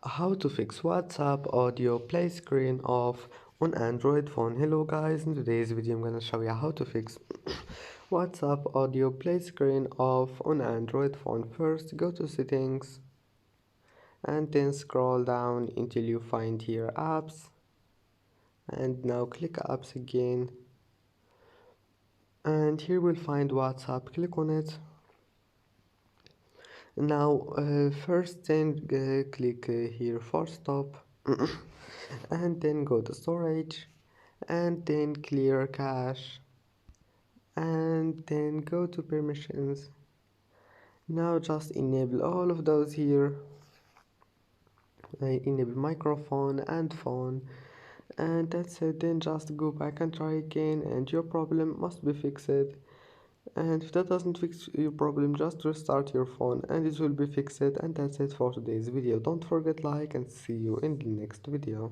How to fix WhatsApp audio play screen off on Android phone. Hello guys, in today's video I'm gonna show you how to fix WhatsApp audio play screen off on Android phone. First go to settings and then scroll down until you find here apps, and now click apps again, and here we'll find WhatsApp. Click on it. Now first then click here for stop and then go to storage and then clear cache and then go to permissions. Now just enable all of those here. Enable microphone and phone, and that's it. Then just go back and try again and your problem must be fixed. And if that doesn't fix your problem, just restart your phone and it will be fixed. And that's it for today's video. Don't forget like and see you in the next video.